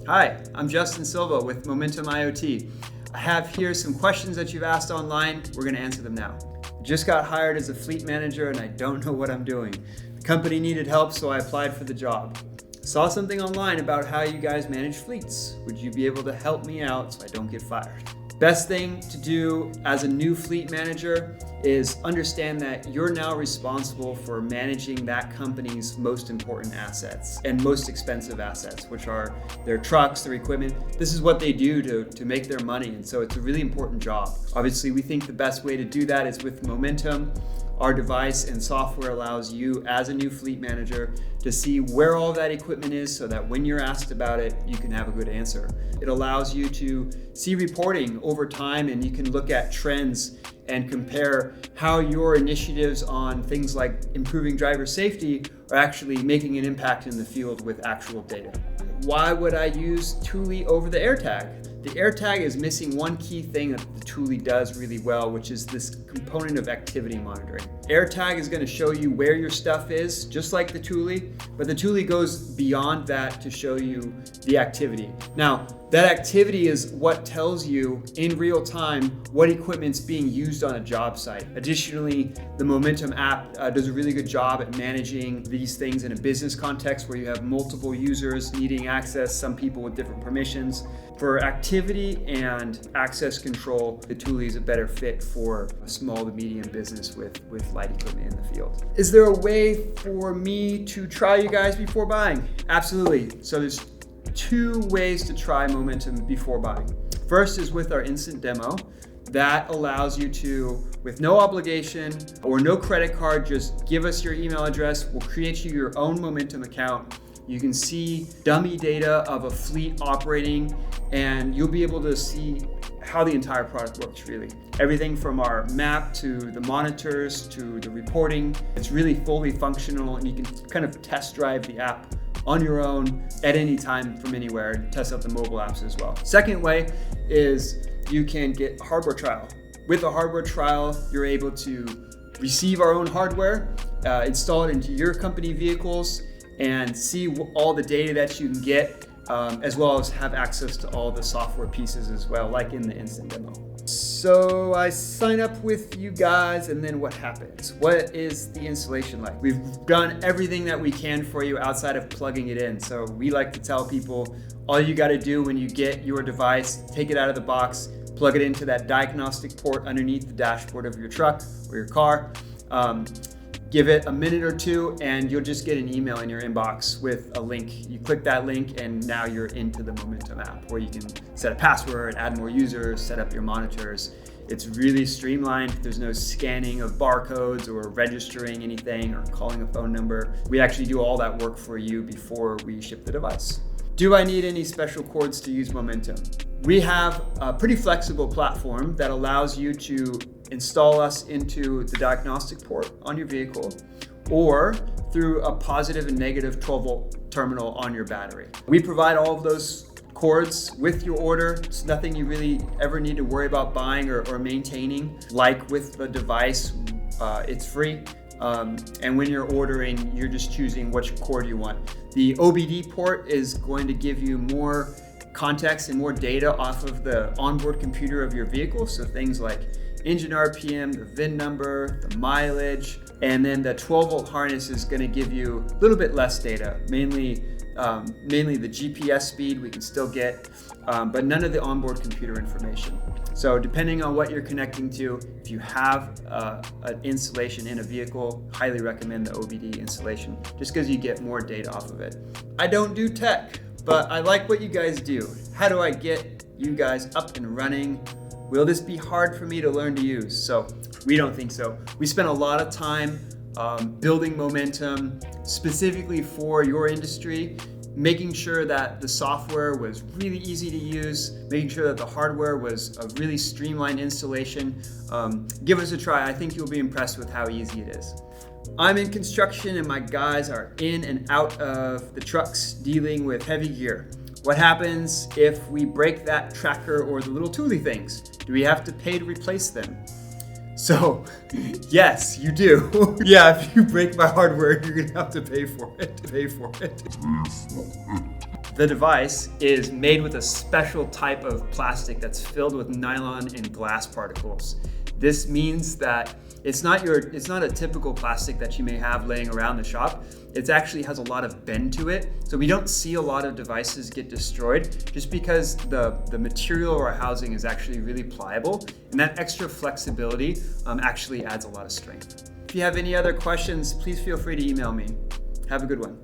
Hi, I'm Justin Silva with Momentum IoT. I have here some questions that you've asked online. We're going to answer them now. I just got hired as a fleet manager and I don't know what I'm doing. The company needed help, so I applied for the job. Saw something online about how you guys manage fleets. Would you be able to help me out so I don't get fired? Best thing to do as a new fleet manager is understand that you're now responsible for managing that company's most important assets and most expensive assets, which are their trucks, their equipment. This is what they do to make their money, and so it's a really important job. Obviously, we think the best way to do that is with Momentum. Our device and software allows you as a new fleet manager to see where all that equipment is so that when you're asked about it, you can have a good answer. It allows you to see reporting over time, and you can look at trends and compare how your initiatives on things like improving driver safety are actually making an impact in the field with actual data. Why would I use Thule over the AirTag? The AirTag is missing one key thing that the Thule does really well, which is this component of activity monitoring. AirTag is going to show you where your stuff is, just like the Thule, but the Thule goes beyond that to show you the activity. Now, that activity is what tells you in real time what equipment's being used on a job site. Additionally, the Momentum app does a really good job at managing these things in a business context where you have multiple users needing access, some people with different permissions. For activity and access control, the Thule is a better fit for a small to medium business with light equipment in the field. Is there a way for me to try you guys before buying? Absolutely. So there's two ways to try Momentum before buying. First is with our instant demo. That allows you to, with no obligation or no credit card, just give us your email address. We'll create you your own Momentum account. You can see dummy data of a fleet operating, and you'll be able to see how the entire product works really. Everything from our map to the monitors to the reporting. It's really fully functional, and you can kind of test drive the app on your own at any time from anywhere and test out the mobile apps as well. Second way is you can get hardware trial. With a hardware trial, you're able to receive our own hardware, install it into your company vehicles, and see all the data that you can get, as well as have access to all the software pieces as well, like in the instant demo. So I sign up with you guys, and then what happens? What is the installation like? We've done everything that we can for you outside of plugging it in. So we like to tell people, all you gotta do when you get your device, take it out of the box, plug it into that diagnostic port underneath the dashboard of your truck or your car. Give it a minute or two and you'll just get an email in your inbox with a link. You click that link and now you're into the Momentum app, where you can set a password, add more users, set up your monitors. It's really streamlined. There's no scanning of barcodes or registering anything or calling a phone number. We actually do all that work for you before we ship the device. Do I need any special cords to use Momentum? We have a pretty flexible platform that allows you to install us into the diagnostic port on your vehicle or through a positive and negative 12-volt terminal on your battery. We provide all of those cords with your order. It's nothing you really ever need to worry about buying or maintaining. Like with the device, it's free. And when you're ordering, you're just choosing which cord you want. The OBD port is going to give you more context and more data off of the onboard computer of your vehicle. So things like engine RPM, the VIN number, the mileage, and then the 12-volt harness is going to give you a little bit less data, mainly the GPS speed we can still get, but none of the onboard computer information. So depending on what you're connecting to, if you have an installation in a vehicle, highly recommend the OBD installation, just because you get more data off of it. I don't do tech, but I like what you guys do. How do I get you guys up and running? Will this be hard for me to learn to use? So we don't think so. We spent a lot of time building Momentum specifically for your industry, making sure that the software was really easy to use, making sure that the hardware was a really streamlined installation. Give us a try. I think you'll be impressed with how easy it is. I'm in construction and my guys are in and out of the trucks dealing with heavy gear. What happens if we break that tracker or the little Thule things? Do we have to pay to replace them? So, yes, you do. Yeah, if you break my hardware, you're gonna have to pay for it. The device is made with a special type of plastic that's filled with nylon and glass particles. This means that it's not a typical plastic that you may have laying around the shop. It actually has a lot of bend to it. So we don't see a lot of devices get destroyed just because the material or housing is actually really pliable, and that extra flexibility actually adds a lot of strength. If you have any other questions, please feel free to email me. Have a good one.